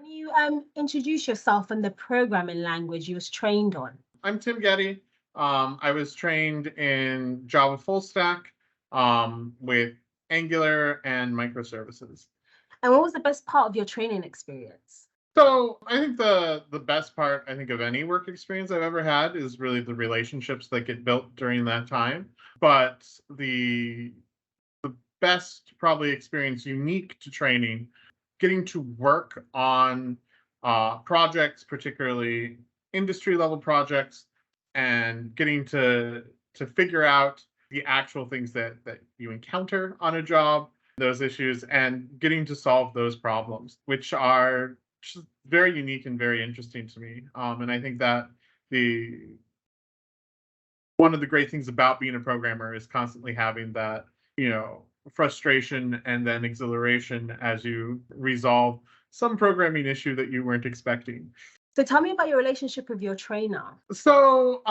you introduce yourself and the programming language you was trained on? I'm Tim Gattie. I was trained in Java full stack with Angular and microservices. And what was the best part of your training experience? So I think the best part of any work experience I've ever had is really the relationships that get built during that time. But the best probably experience unique to training, getting to work on projects, particularly industry level projects, and getting to figure out the actual things that you encounter on a job, those issues, and getting to solve those problems, which are just very unique and very interesting to me. And I think that the one of the great things about being a programmer is constantly having that, frustration and then exhilaration as you resolve some programming issue that you weren't expecting. So tell me about your relationship with your trainer. So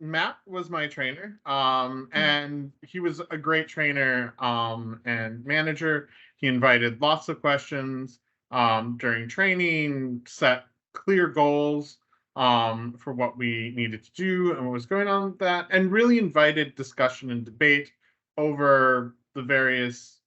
Matt was my trainer, and he was a great trainer and manager. He invited lots of questions during training, set clear goals for what we needed to do and what was going on with that, and really invited discussion and debate over the various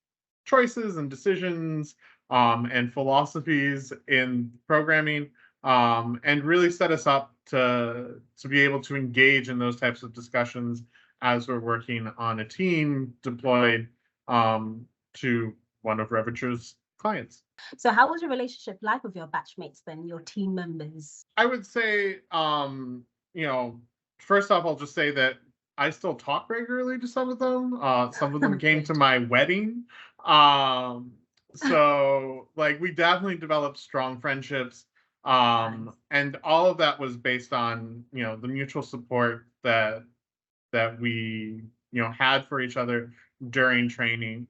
choices and decisions and philosophies in programming, and really set us up to be able to engage in those types of discussions as we're working on a team deployed to one of Revature's clients. So how was your relationship like with your batchmates then, your team members? I would say, first off, I'll just say that I still talk regularly to some of them. Some of them came to my wedding. So like we definitely developed strong friendships. Nice. And all of that was based on, the mutual support that we, had for each other during training.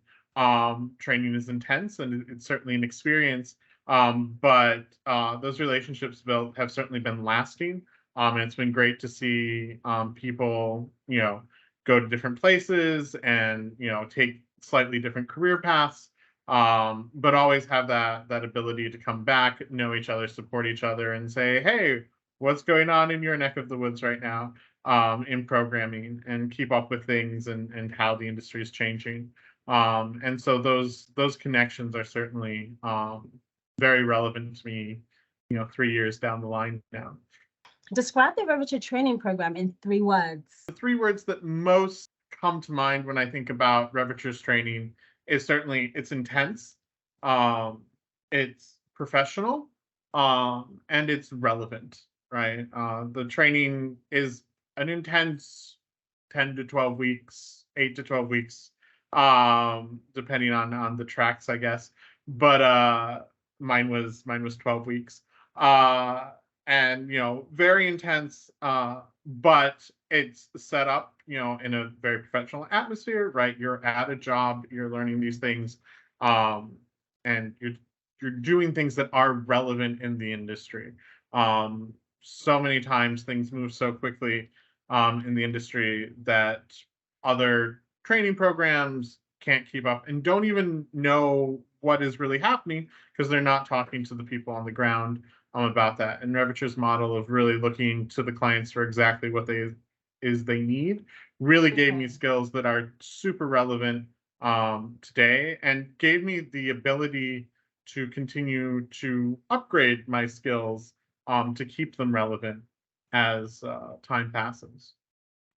Training is intense and it's certainly an experience. But those relationships built have certainly been lasting. And it's been great to see people, go to different places and, take slightly different career paths, but always have that ability to come back, know each other, support each other, and say, hey, what's going on in your neck of the woods right now in programming, and keep up with things and how the industry is changing. And so those connections are certainly very relevant to me, 3 years down the line now. Describe the Revature training program in 3 words. The 3 words that most come to mind when I think about Revature's training is certainly it's intense, it's professional, and it's relevant, right? The training is an intense 10 to 12 weeks, 8 to 12 weeks, depending on the tracks, I guess. But mine was 12 weeks. And very intense, but it's set up in a very professional atmosphere, right? You're at a job, you're learning these things, and you're doing things that are relevant in the industry. So many times things move so quickly in the industry that other training programs can't keep up and don't even know what is really happening because they're not talking to the people on the ground about that. And Revature's model of really looking to the clients for exactly what they need really gave me skills that are super relevant today, and gave me the ability to continue to upgrade my skills to keep them relevant as time passes.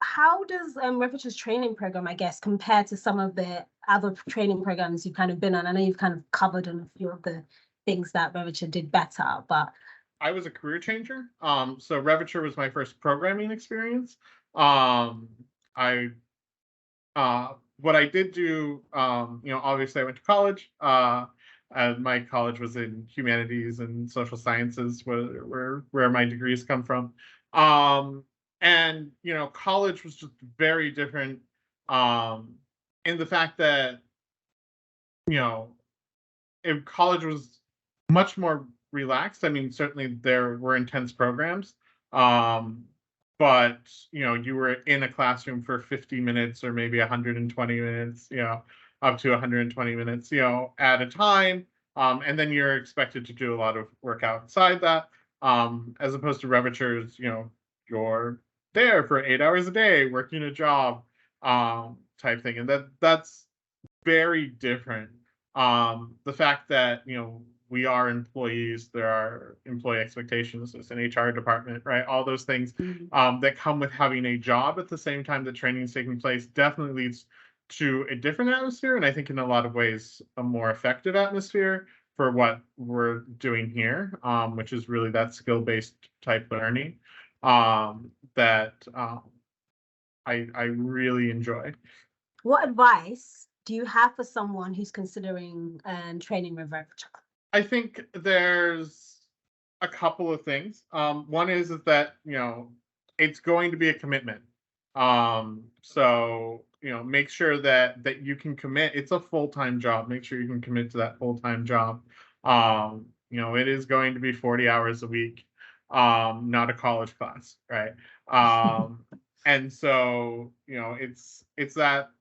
How does Revature's training program, I guess, compare to some of the other training programs you've kind of been on? I know you've kind of covered on a few of the things that Revature did better, but I was a career changer. So Revature was my first programming experience. I what I did do, obviously I went to college. My college was in humanities and social sciences, where my degrees come from. And college was just very different in the fact that college was much more relaxed. I mean, certainly there were intense programs, but you were in a classroom for 50 minutes or maybe 120 minutes, up to 120 minutes, at a time. And then you're expected to do a lot of work outside that, as opposed to Revature's, you're there for 8 hours a day working a job, type thing. And that's very different. The fact that, we are employees, there are employee expectations, there's an HR department, right? All those things that come with having a job at the same time that training is taking place definitely leads to a different atmosphere. And I think in a lot of ways, a more effective atmosphere for what we're doing here, which is really that skill-based type learning, that I really enjoy. What advice do you have for someone who's considering training with Revature? I think there's a couple of things. One is that, it's going to be a commitment. So, make sure that you can commit. It's a full-time job. Make sure you can commit to that full-time job. It is going to be 40 hours a week, not a college class, right? And so, it's that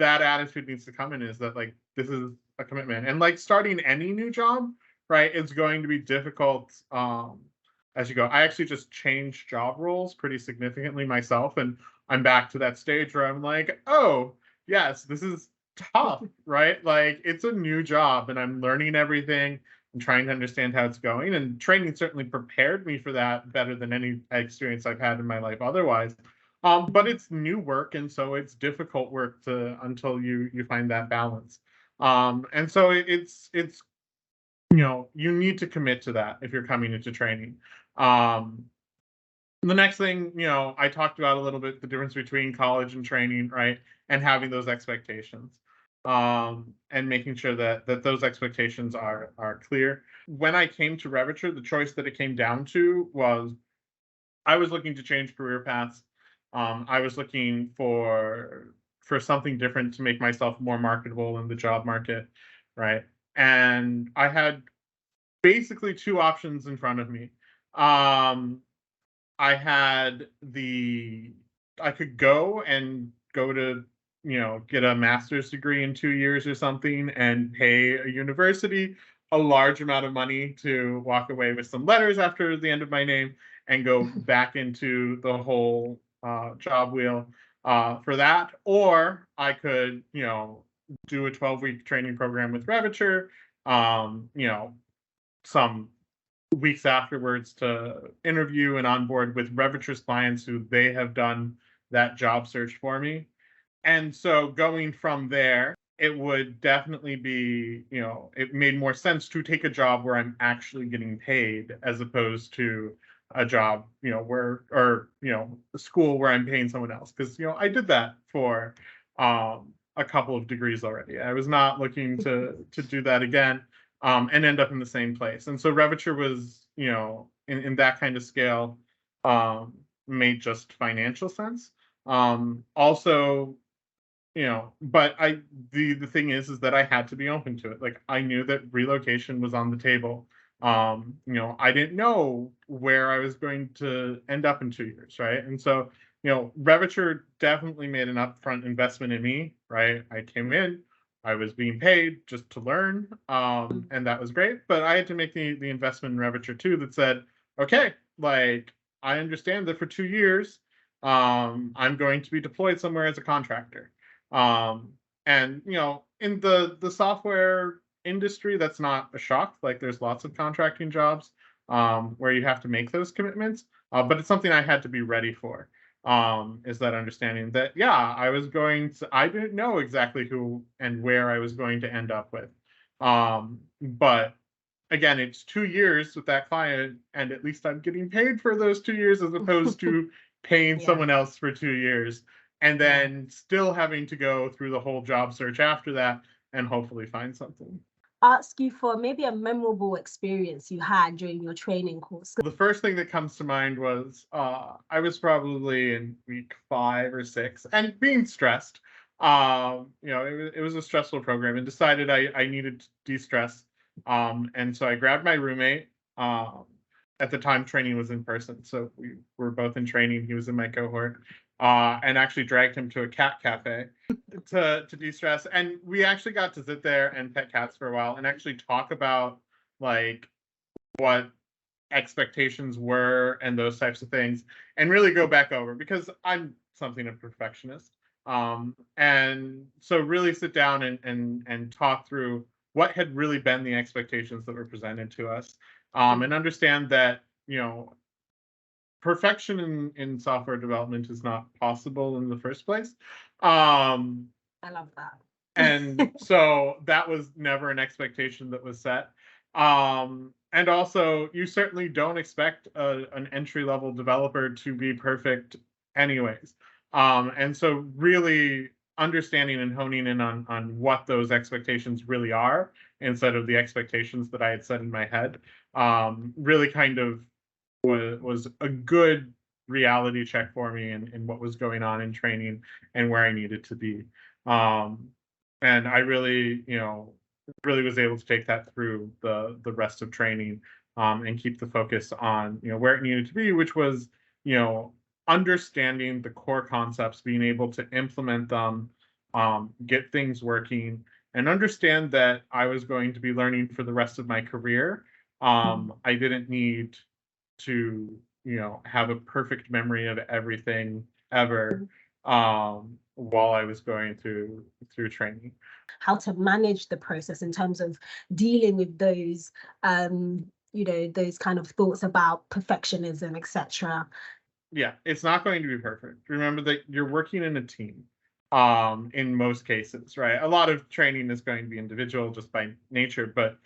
attitude needs to come in, is that, like, this is a commitment. And like starting any new job, right, it's going to be difficult as you go. I actually just changed job roles pretty significantly myself, and I'm back to that stage where I'm like, oh yes, this is tough, right? Like, it's a new job and I'm learning everything and trying to understand how it's going, and training certainly prepared me for that better than any experience I've had in my life otherwise. But it's new work, and so it's difficult work until you find that balance. And so it's you need to commit to that if you're coming into training. Um, the next thing, I talked about a little bit, the difference between college and training, right? And having those expectations. And making sure that those expectations are clear. When I came to Revature, the choice that it came down to was I was looking to change career paths. I was looking for something different to make myself more marketable in the job market, right? And I had basically two options in front of me. Um, I had I could go to, get a master's degree in 2 years or something and pay a university a large amount of money to walk away with some letters after the end of my name and go back into the whole job wheel for that. Or I could, do a 12-week training program with Revature, some weeks afterwards to interview and onboard with Revature's clients who they have done that job search for me. And so going from there, it would definitely be, it made more sense to take a job where I'm actually getting paid as opposed to a job, a school where I'm paying someone else. Because, I did that for a couple of degrees already. I was not looking to do that again, and end up in the same place. And so Revature was, in that kind of scale, made just financial sense. Also, but the thing is that I had to be open to it. Like, I knew that relocation was on the table. I didn't know where I was going to end up in 2 years, right? And so, Revature definitely made an upfront investment in me, right? I came in, I was being paid just to learn, and that was great. But I had to make the investment in Revature too that said, okay, like, I understand that for 2 years, I'm going to be deployed somewhere as a contractor. And in the software industry, that's not a shock. Like, there's lots of contracting jobs where you have to make those commitments, but it's something I had to be ready for. Is that understanding that, yeah, I didn't know exactly who and where I was going to end up with. But again, it's 2 years with that client, and at least I'm getting paid for those 2 years as opposed to paying Yeah. someone else for 2 years and then still having to go through the whole job search after that and hopefully find something. Ask you for maybe a memorable experience you had during your training course. The first thing that comes to mind was I was probably in week 5 or 6 and being stressed. It was a stressful program, and decided I needed to de-stress. And so I grabbed my roommate. At the time, training was in person, so we were both in training. He was in my cohort, and actually dragged him to a cat cafe to de-stress. And we actually got to sit there and pet cats for a while and actually talk about like what expectations were and those types of things, and really go back over, because I'm something of a perfectionist. And so really sit down and talk through what had really been the expectations that were presented to us, and understand that, perfection in software development is not possible in the first place. I love that. And so that was never an expectation that was set. And also, you certainly don't expect an entry level developer to be perfect, anyways. And so, really understanding and honing in on what those expectations really are, instead of the expectations that I had set in my head, really kind of was a good reality check for me in what was going on in training and where I needed to be. Um, and I really, really was able to take that through the rest of training, and keep the focus on, where it needed to be, which was, understanding the core concepts, being able to implement them, get things working, and understand that I was going to be learning for the rest of my career. I didn't need to, have a perfect memory of everything ever, while I was going through training. How to manage the process in terms of dealing with those, those kind of thoughts about perfectionism, etc. Yeah, it's not going to be perfect. Remember that you're working in a team, in most cases, right? A lot of training is going to be individual just by nature, but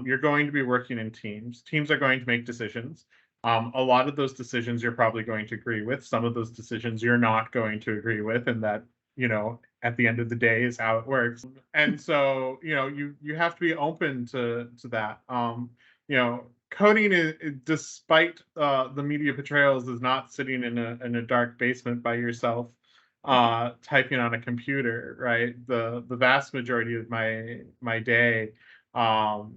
you're going to be working in teams. Teams are going to make decisions. A lot of those decisions you're probably going to agree with. Some of those decisions you're not going to agree with, and that, at the end of the day is how it works. And so, you have to be open to that. Coding is, despite the media portrayals, is not sitting in a dark basement by yourself, typing on a computer, right? The vast majority of my day, um,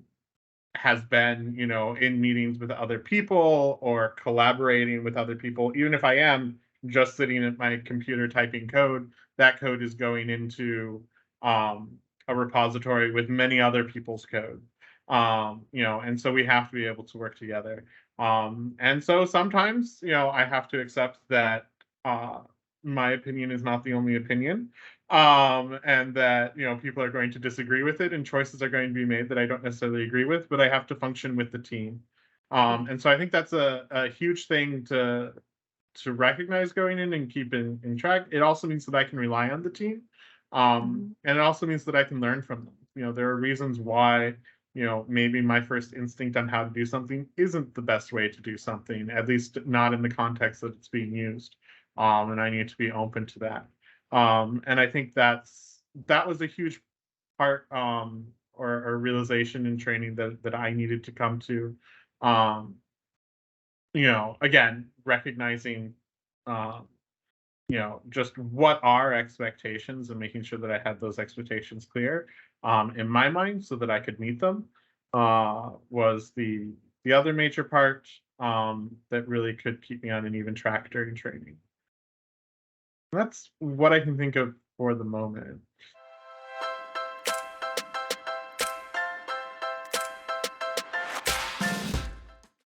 has been, in meetings with other people or collaborating with other people. Even if I am just sitting at my computer typing code, that code is going into, a repository with many other people's code. And so we have to be able to work together. And so sometimes, I have to accept that, my opinion is not the only opinion, and that, people are going to disagree with it, and choices are going to be made that I don't necessarily agree with, but I have to function with the team. And so I think that's a huge thing to recognize going in and keep in track. It also means that I can rely on the team, and it also means that I can learn from them. There are reasons why, maybe my first instinct on how to do something isn't the best way to do something, at least not in the context that it's being used. And I need to be open to that. And I think that was a huge part, or realization in training that I needed to come to. Um, Again, recognizing, um, just what are expectations, and making sure that I had those expectations clear, in my mind, so that I could meet them, was the other major part, that really could keep me on an even track during training. That's what I can think of for the moment.